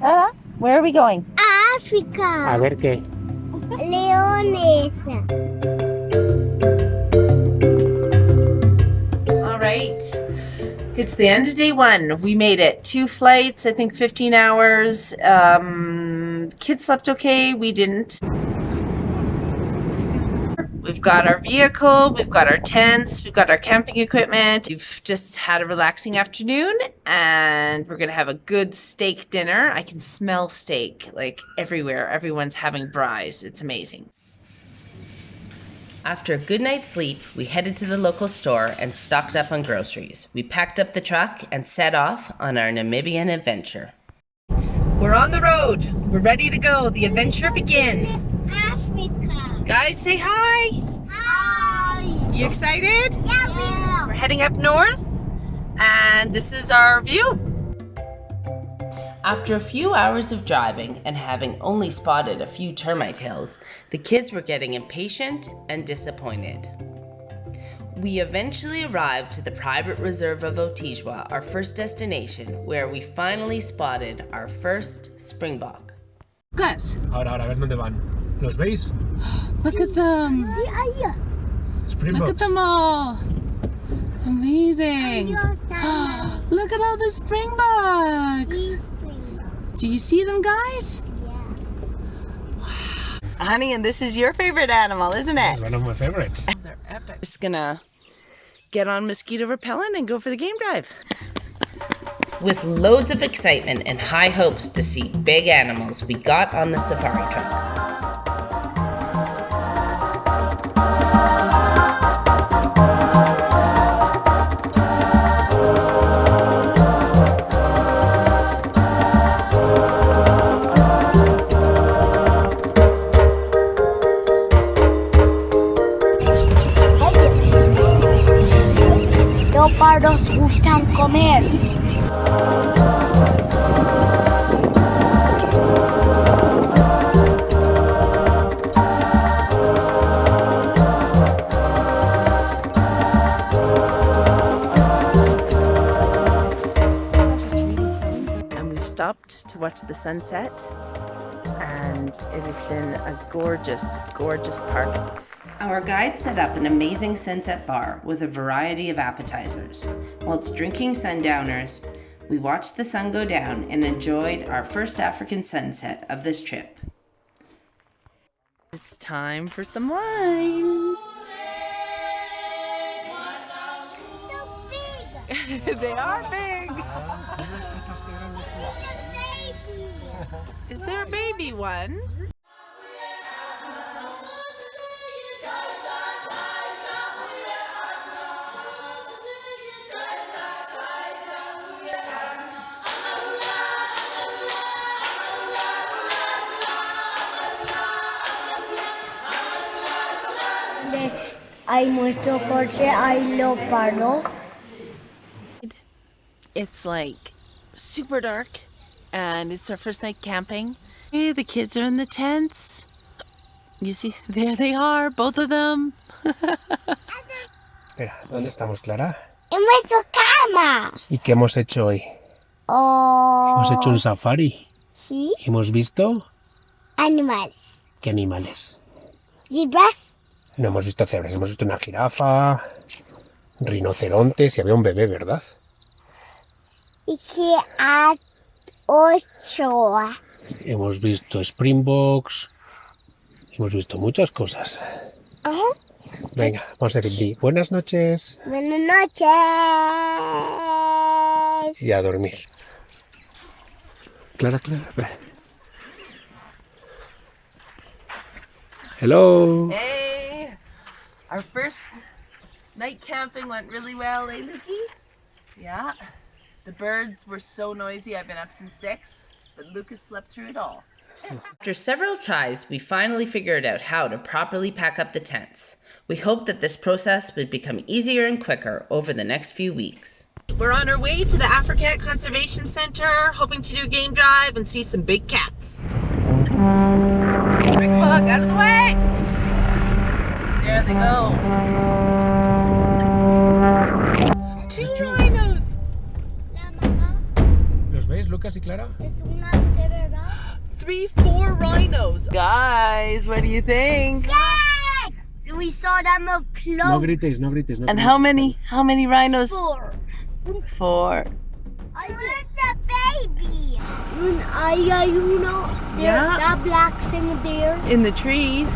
Where are we going? África. A ver qué. Leones. All right. It's the end of day one. We made it. 2 flights, I think 15 hours. Kids slept okay. We didn't. We've got our vehicle, we've got our tents, we've got our camping equipment. We've just had a relaxing afternoon and we're gonna have a good steak dinner. I can smell steak like everywhere. Everyone's having braais. It's amazing. After a good night's sleep, we headed to the local store and stocked up on groceries. We packed up the truck and set off on our Namibian adventure. We're on the road. We're ready to go. The adventure begins. Africa. Guys, say hi. Hi. You excited? Yeah. We're heading up north and this is our view. After a few hours of driving and having only spotted a few termite hills, the kids were getting impatient and disappointed. We eventually arrived to the private reserve of Otijwa, our first destination, where we finally spotted our first springbok. Guys, Ahora, a ver dónde van. ¿Los veis? look at them. Sí, allá. Springboks. Look at them all. Amazing. Dios, Look at all the springboks. Do you see them, guys? Yeah. Honey, and this is your favorite animal, isn't it? It's one of my favorites. They're epic. Just gonna get on mosquito repellent and go for the game drive. With loads of excitement and high hopes to see big animals, we got on the safari truck. Leopardos gustan comer. And we've stopped to watch the sunset, and it has been a gorgeous, gorgeous park. Our guide set up an amazing sunset bar with a variety of appetizers. Whilst drinking sundowners, we watched the sun go down and enjoyed our first African sunset of this trip. It's time for some wine. So big. They are big. Baby. Is there a baby one? Hay nuestro coche, hay leopardos. It's like super dark and it's our first night camping. Hey, the kids are in the tents. You see, there they are, both of them. Espera, ¿dónde estamos, Clara? En nuestra cama. ¿Y qué hemos hecho hoy? Oh. Hemos hecho un safari. Sí. ¿Y hemos visto? Animales. ¿Qué animales? Zebras. No hemos visto cebras, hemos visto una jirafa, rinocerontes y había un bebé, ¿verdad? Y que a 8. Hemos visto springboks, hemos visto muchas cosas. Ajá. Venga, vamos a decir buenas noches Buenas noches. y a dormir. Clara. Hello. Hey, our first night camping went really well, eh, Lukey? Yeah. The birds were so noisy. I've been up since 6, but Lucas slept through it all. After several tries, we finally figured out how to properly pack up the tents. We hope that this process would become easier and quicker over the next few weeks. We're on our way to the Africa Conservation Center, hoping to do a game drive and see some big cats. Springbok, out of the way! There they go. 2 rhinos! La mamá ¿Los veis, Lucas y Clara? es una TV 3, 4 rhinos. Guys, what do you think? Yes! We saw them up close. No grites, no grites. No And grites. how many rhinos? 4. 4. Where's the baby? Yeah. That black thing there. In the trees.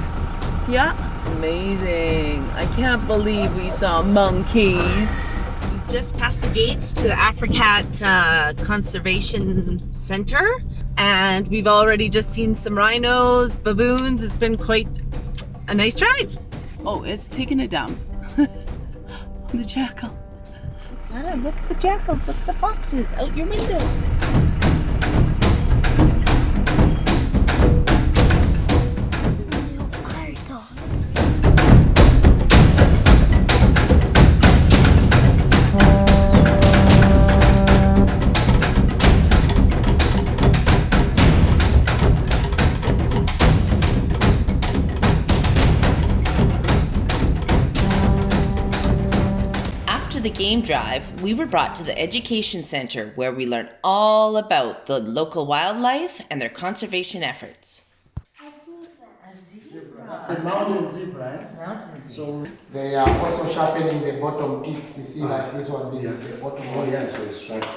Yeah. Amazing. I can't believe we saw monkeys. We just passed the gates to the Africat Conservation Center, and we've already just seen some rhinos, baboons. It's been quite a nice drive. Oh, it's taking it down. The jackal. Ah, look at the jackals, look at the foxes out your window. After the game drive, we were brought to the education center where we learned all about the local wildlife and their conservation efforts. It's a mountain zebra, eh? So they are also sharpening the bottom teeth. You see, like this one, this is the bottom one. Yeah, so it's right.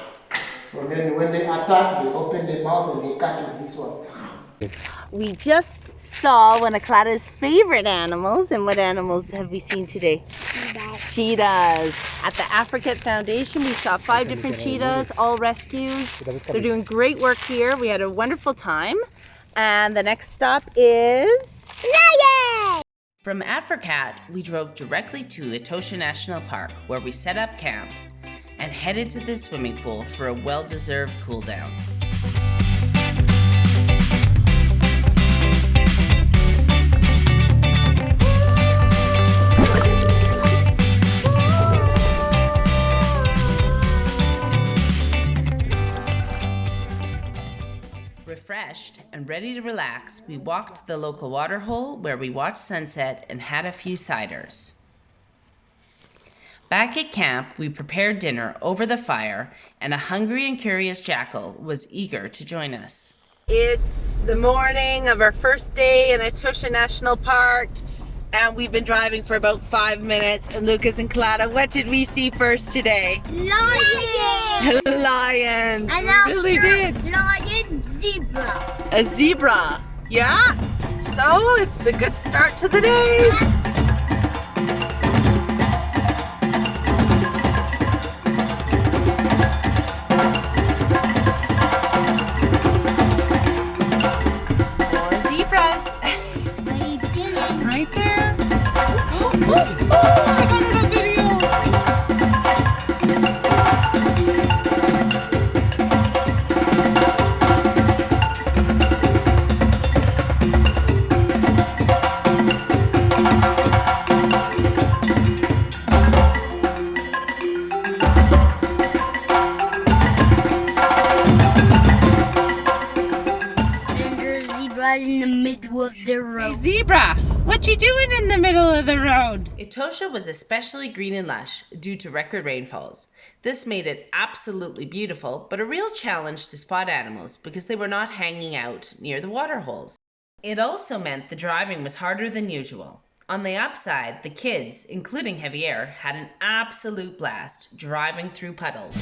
So then when they attack, they open the mouth and they cut with this one. We just saw one of Clara's favorite animals, and what animals have we seen today? Cheetahs. At the Africat Foundation, we saw 5 different cheetahs, all rescues. They're doing great work here. We had a wonderful time. And the next stop is... Lion! From Africat, we drove directly to Etosha National Park, where we set up camp and headed to the swimming pool for a well-deserved cool down. Refreshed and ready to relax, we walked to the local water hole where we watched sunset and had a few ciders. Back at camp, we prepared dinner over the fire, and a hungry and curious jackal was eager to join us. It's the morning of our first day in Etosha National Park, and we've been driving for about 5 minutes. And Lucas and Clara, what did we see first today? Lion! Lions. And We really did. Lion, zebra. A zebra. Yeah. So it's a good start to the day. More zebras. Right there. Oh, I got it on video. And there's zebra in the middle of the road. Zebra, what you doing in the middle of the road? Etosha was especially green and lush due to record rainfalls. This made it absolutely beautiful, but a real challenge to spot animals because they were not hanging out near the water holes. It also meant the driving was harder than usual. On the upside, the kids, including Javier, had an absolute blast driving through puddles.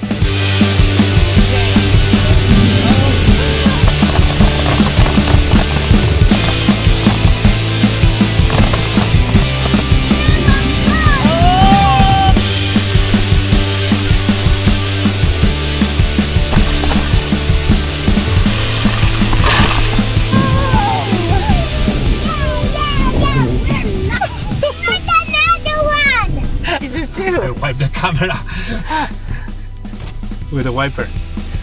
You just do. I wipe the camera with a wiper.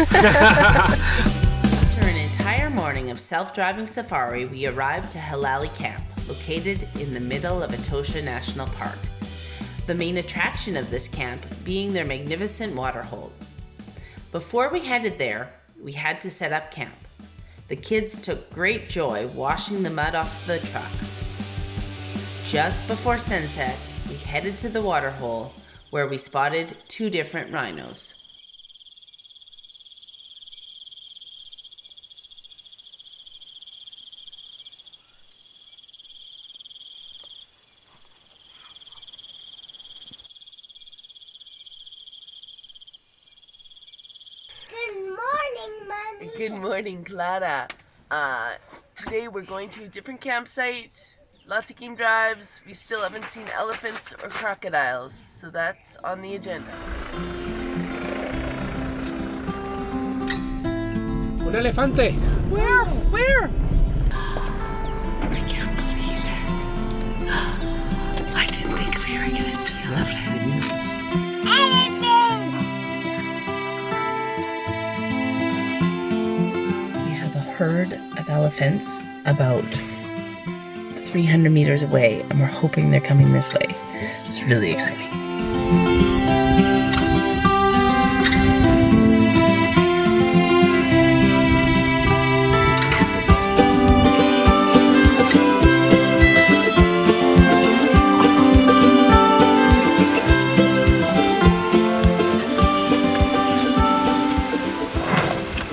After an entire morning of self-driving safari, we arrived to Halali Camp, located in the middle of Etosha National Park. The main attraction of this camp being their magnificent water hole. Before we headed there, we had to set up camp. The kids took great joy washing the mud off the truck. Just before sunset, we headed to the water hole where we spotted 2 different rhinos. Good morning, Clara. Today we're going to a different campsite. Lots of game drives. We still haven't seen elephants or crocodiles, so that's on the agenda. Un elefante. Where? Where? I can't believe it. I didn't think we were gonna see elephants. Elephant! We have a herd of elephants about 300 meters away, and we're hoping they're coming this way. It's really exciting.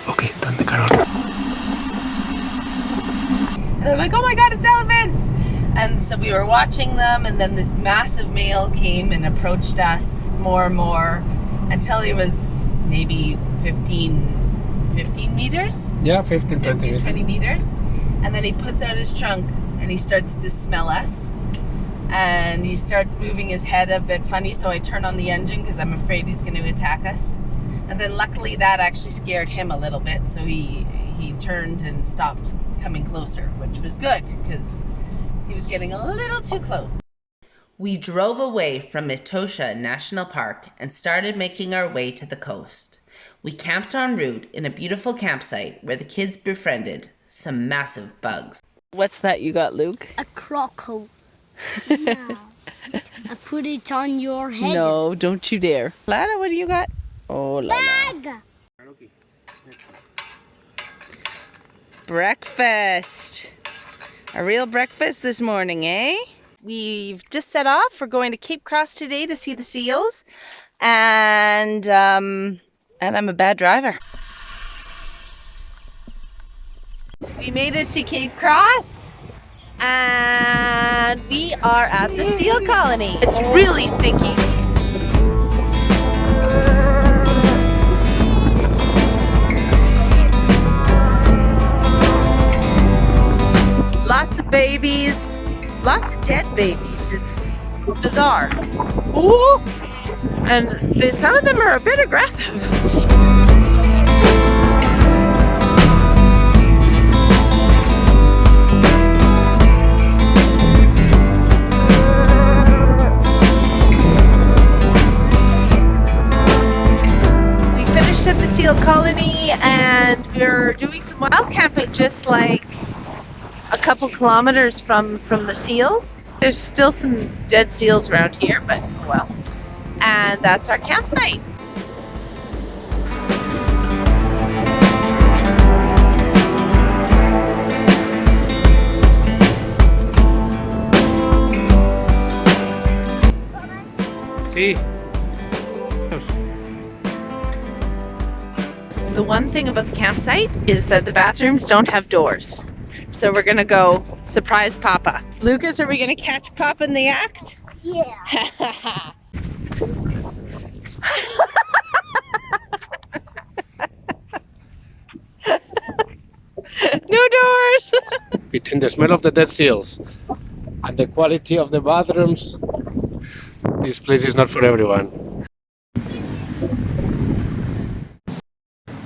Okay, ¿dónde, Carol? And they're like, oh my god, it's elephants! And so we were watching them, and then this massive male came and approached us more and more until he was maybe 15 meters? Yeah, 15, 20 meters. 20 meters. And then he puts out his trunk and he starts to smell us. And he starts moving his head a bit funny, so I turn on the engine because I'm afraid he's going to attack us. And then luckily that actually scared him a little bit, so he turned and stopped coming closer, which was good because he was getting a little too close. We drove away from Etosha National Park and started making our way to the coast. We camped en route in a beautiful campsite where the kids befriended some massive bugs. What's that you got, Luke? A croco. Yeah. I put it on your head. No, don't you dare. Lana, what do you got? Oh, la la. Bag! Breakfast. A real breakfast this morning, eh? We've just set off. We're going to Cape Cross today to see the seals. And I'm a bad driver. We made it to Cape Cross. And we are at the seal colony. It's really stinky. Lots of babies, lots of dead babies. It's bizarre. Ooh. And some of them are a bit aggressive. We finished at the seal colony and we're doing some wild camping just like a couple kilometers from the seals. There's still some dead seals around here, but well. And that's our campsite. Sí. The one thing about the campsite is that the bathrooms don't have doors. So we're gonna go surprise Papa. Lucas, are we gonna catch Papa in the act? Yeah. No doors! Between the smell of the dead seals and the quality of the bathrooms, this place is not for everyone.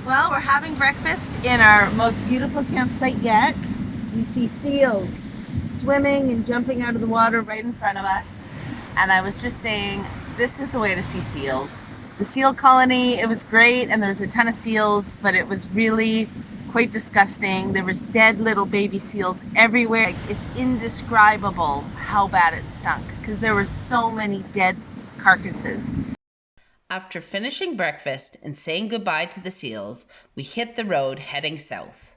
Well, we're having breakfast in our most beautiful campsite yet. We see seals swimming and jumping out of the water right in front of us. And I was just saying, this is the way to see seals. The seal colony, it was great and there was a ton of seals, but it was really quite disgusting. There was dead little baby seals everywhere. It's indescribable how bad it stunk because there were so many dead carcasses. After finishing breakfast and saying goodbye to the seals, we hit the road heading south.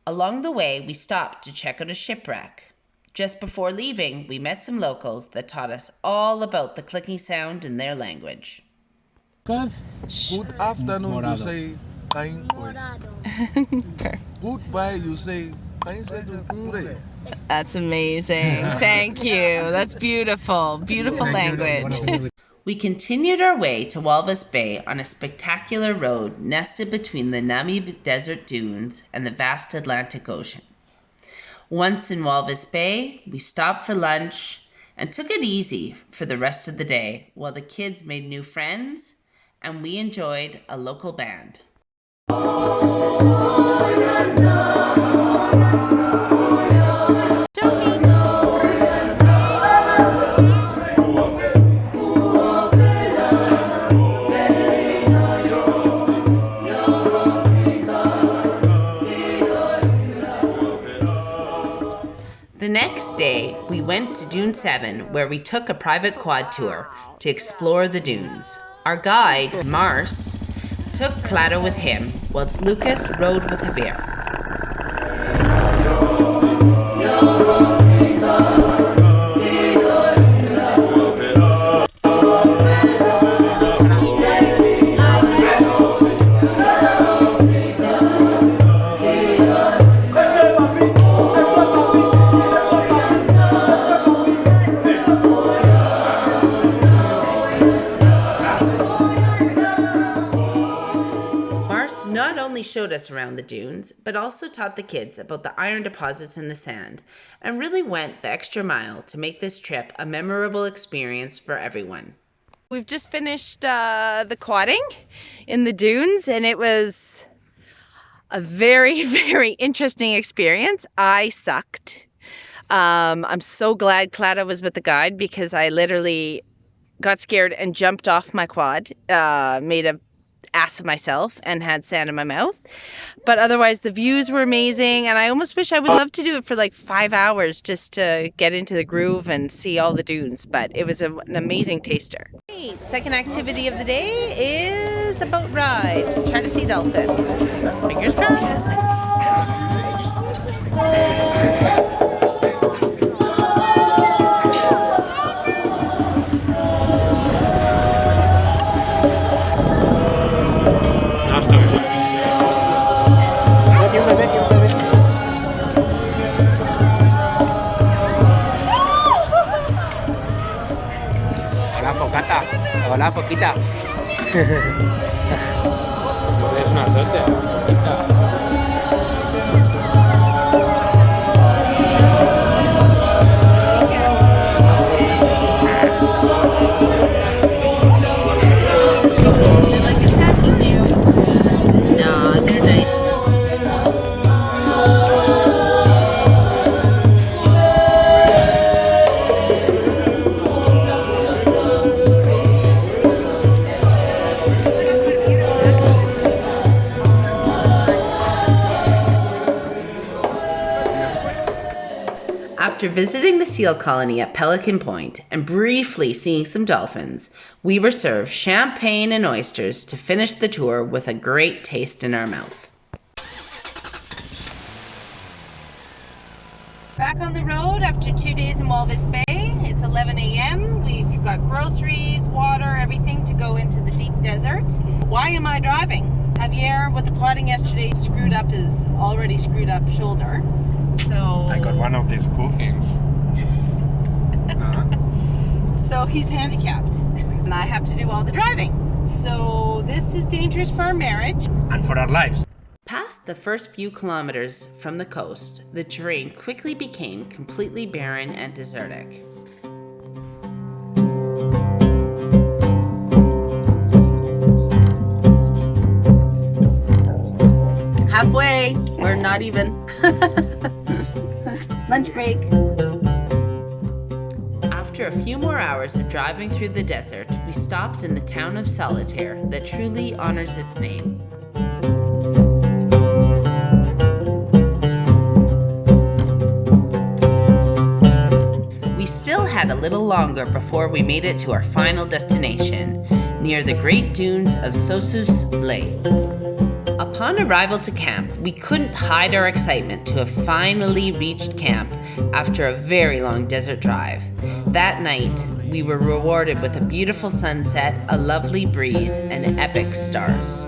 Along the way, we stopped to check out a shipwreck. Just before leaving, we met some locals that taught us all about the clicking sound in their language. Good afternoon, you say kain boys. Goodbye, you say kain se. That's amazing. Thank you. That's beautiful. Beautiful language. We continued our way to Walvis Bay on a spectacular road nested between the Namib Desert dunes and the vast Atlantic Ocean. Once in Walvis Bay, we stopped for lunch and took it easy for the rest of the day while the kids made new friends and we enjoyed a local band. The next day, we went to Dune 7, where we took a private quad tour to explore the dunes. Our guide, Mars, took Clado with him, whilst Lucas rode with Javier. Not only showed us around the dunes, but also taught the kids about the iron deposits in the sand, and really went the extra mile to make this trip a memorable experience for everyone. We've just finished the quadding in the dunes, and it was a very, very interesting experience. I sucked. I'm so glad Clada was with the guide because I literally got scared and jumped off my quad, made a ass of myself and had sand in my mouth. But otherwise the views were amazing, and I almost wish I would love to do it for like 5 hours just to get into the groove and see all the dunes, but it was an amazing taster. Second activity of the day is a boat ride to try to see dolphins. Fingers crossed. Hola, foquita. Es un azote, foquita. After visiting the seal colony at Pelican Point and briefly seeing some dolphins, we were served champagne and oysters to finish the tour with a great taste in our mouth. Back on the road after 2 days in Walvis Bay. It's 11 a.m. We've got groceries, water, everything to go into the deep desert. Why am I driving? Javier, with the quadding yesterday, screwed up his already screwed up shoulder. So I got one of these cool things. So he's handicapped and I have to do all the driving. So this is dangerous for our marriage. And for our lives. Past the first few kilometers from the coast, the terrain quickly became completely barren and desertic. Halfway, we're not even. Lunch break. After a few more hours of driving through the desert, we stopped in the town of Solitaire that truly honors its name. We still had a little longer before we made it to our final destination, near the great dunes of Sossusvlei. Upon arrival to camp, we couldn't hide our excitement to have finally reached camp after a very long desert drive. That night, we were rewarded with a beautiful sunset, a lovely breeze, and epic stars.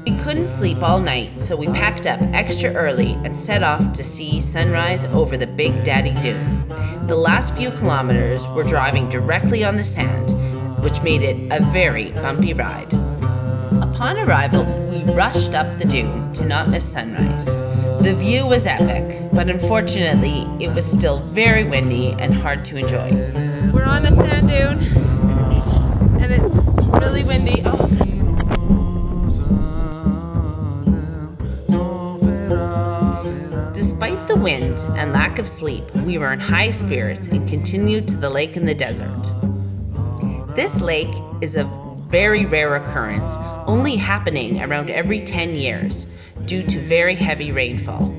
We couldn't sleep all night, so we packed up extra early and set off to see sunrise over the Big Daddy Dune. The last few kilometers were driving directly on the sand, which made it a very bumpy ride. Upon arrival, we rushed up the dune to not miss sunrise. The view was epic, but unfortunately, it was still very windy and hard to enjoy. We're on a sand dune, and it's really windy. Oh. Despite the wind and lack of sleep, we were in high spirits and continued to the lake in the desert. This lake is a very rare occurrence, only happening around every 10 years due to very heavy rainfall.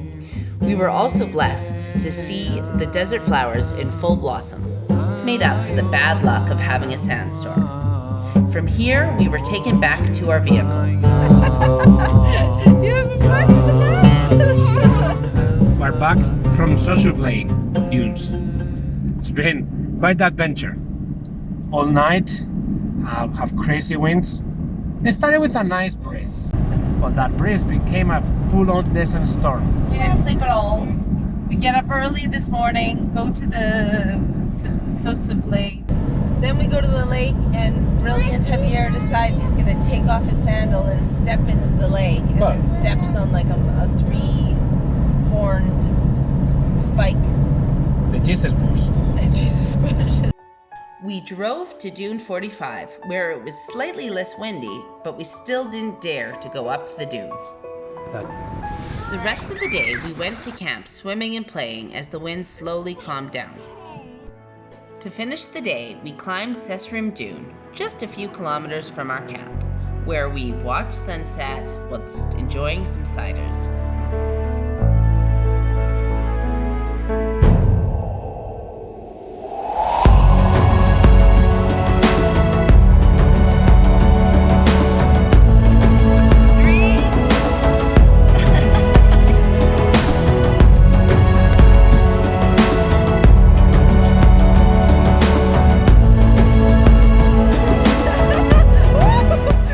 We were also blessed to see the desert flowers in full blossom. It's made up for the bad luck of having a sandstorm. From here, we were taken back to our vehicle. We're back from Sossusvlei dunes. It's been quite the adventure. All night, have crazy winds. It started with a nice breeze, but that breeze became a full-on desert storm. We didn't sleep at all. We get up early this morning, go to the Sossusvlei. Then we go to the lake, and brilliant Javier decides he's going to take off his sandal and step into the lake, and then steps on like a three-horned spike. The Jesus bush. Jesus bush. We drove to Dune 45, where it was slightly less windy, but we still didn't dare to go up the dune. The rest of the day, we went to camp swimming and playing as the wind slowly calmed down. To finish the day, we climbed Sesrim Dune, just a few kilometers from our camp, where we watched sunset whilst enjoying some ciders.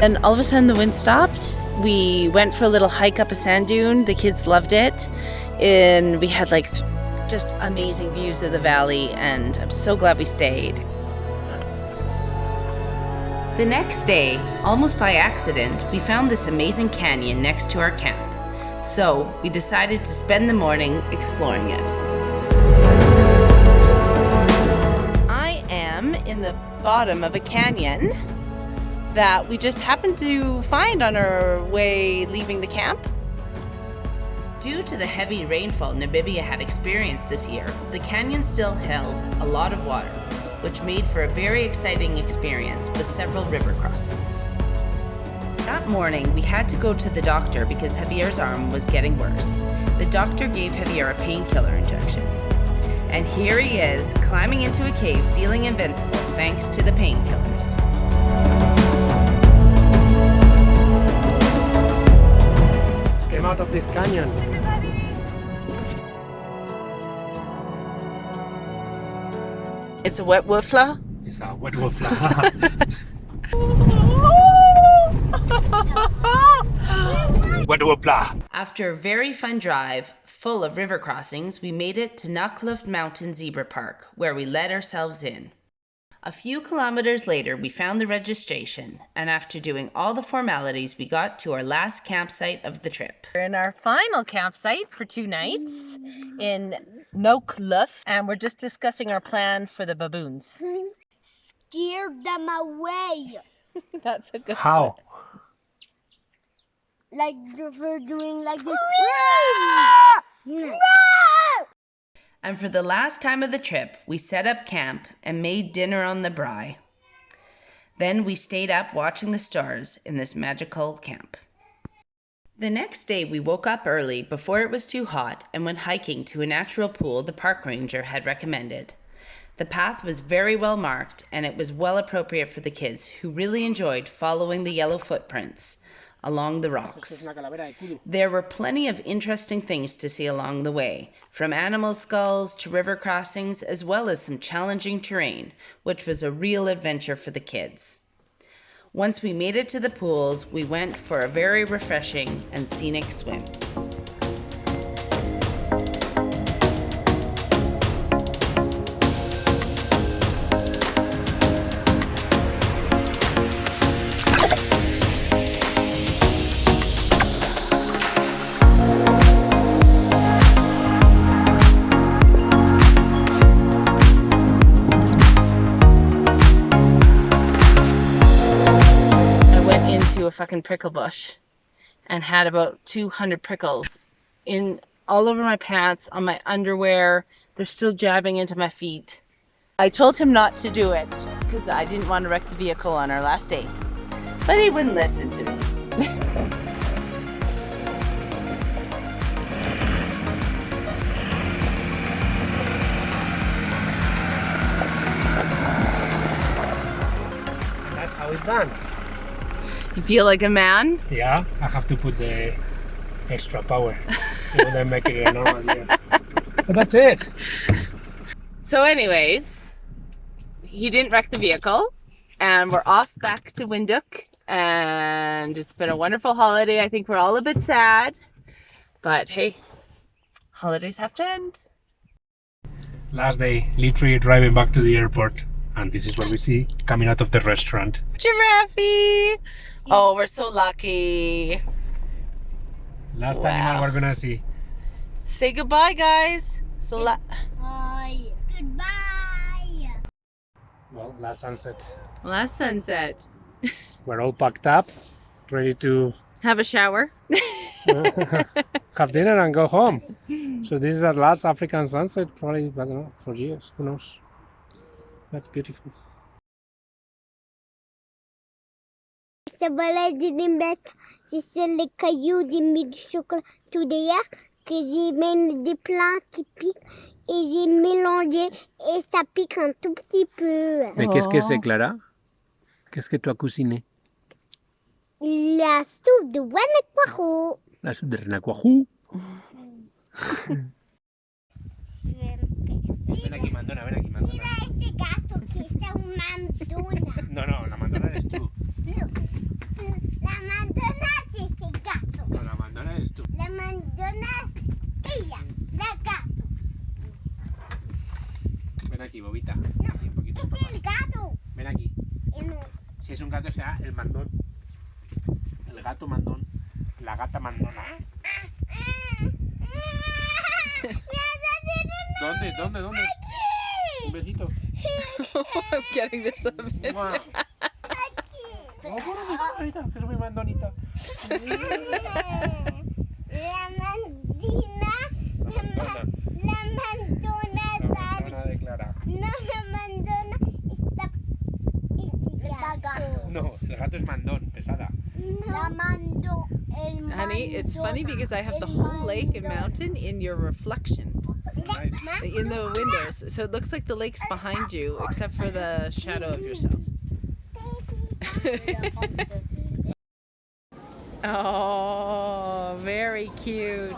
And all of a sudden the wind stopped. We went for a little hike up a sand dune. The kids loved it. And we had like just amazing views of the valley, and I'm so glad we stayed. The next day, almost by accident, we found this amazing canyon next to our camp. So we decided to spend the morning exploring it. I am in the bottom of a canyon that we just happened to find on our way leaving the camp. Due to the heavy rainfall Namibia had experienced this year, the canyon still held a lot of water, which made for a very exciting experience with several river crossings. That morning, we had to go to the doctor because Javier's arm was getting worse. The doctor gave Javier a painkiller injection. And here he is, climbing into a cave, feeling invincible thanks to the painkillers. Came out of this canyon. It's a wet woofla. It's a wet woofla. Wet woofla. After a very fun drive, full of river crossings, we made it to Naukluft Mountain Zebra Park, where we let ourselves in. A few kilometers later, we found the registration, and after doing all the formalities, we got to our last campsite of the trip. We're in our final campsite for 2 nights in Naukluft, and we're just discussing our plan for the baboons. Scare them away. That's a good How? Like we're doing like this. And for the last time of the trip, we set up camp and made dinner on the braai. Then we stayed up watching the stars in this magical camp. The next day, we woke up early before it was too hot and went hiking to a natural pool the park ranger had recommended. The path was very well marked, and it was well appropriate for the kids, who really enjoyed following the yellow footprints along the rocks. There were plenty of interesting things to see along the way, from animal skulls to river crossings, as well as some challenging terrain, which was a real adventure for the kids. Once we made it to the pools, we went for a very refreshing and scenic swim. fucking prickle bush and had about 200 prickles in all over my pants, on my underwear. They're still jabbing into my feet. I told him not to do it because I didn't want to wreck the vehicle on our last day, but he wouldn't listen to me. That's how it's done. You feel like a man? Yeah, I have to put the extra power. Then make it a normal, yeah. But that's it. So anyways, he didn't wreck the vehicle and we're off back to Windhoek, and it's been a wonderful holiday. I think we're all a bit sad, but hey, holidays have to end. Last day, literally driving back to the airport, and this is what we see coming out of the restaurant. Giraffe! Oh, we're so lucky. Last Wow. animal we're gonna see. Say goodbye, guys. So Bye. Goodbye. Well, last sunset. last sunset. We're all packed up, ready to Have a shower. have dinner and go home. So this is our last African sunset, probably, I don't know, for years, who knows. But beautiful. Ça va de mettre, c'est les cailloux, j'ai mis du chocolat tout derrière, que j'ai mis des plants qui piquent et j'ai mélangé et ça pique un tout petit peu. Mais qu'est-ce que c'est, Clara? Qu'est-ce que tu as cuisiné? La soupe de guanajuato. La soupe de renacuajú. Ven aquí, Mandona, ven aquí, Mandona. Mira este gato que es una mandona. No, la Mandona eres tú. La mandona es este gato. No, la Mandona eres tú. La mandona es ella, la gato. Ven aquí, Bobita. Ven aquí un poquito. Es el gato. Ven aquí. No. Si es un gato será el mandón. El gato mandón. La gata mandona. ¿Dónde? Un besito. I'm getting this up. ¡Mua! No, ahorita, que es muy mandonita. La mandina. La mandona. La mandona de Clara. No, la mandona está gato. No, el gato es mandón, pesada. La mando. El Honey, it's funny because I have the whole lake and mountain in your reflection Nice. in the windows. So it looks like the lake's behind you, except for the shadow of yourself. Oh, very cute.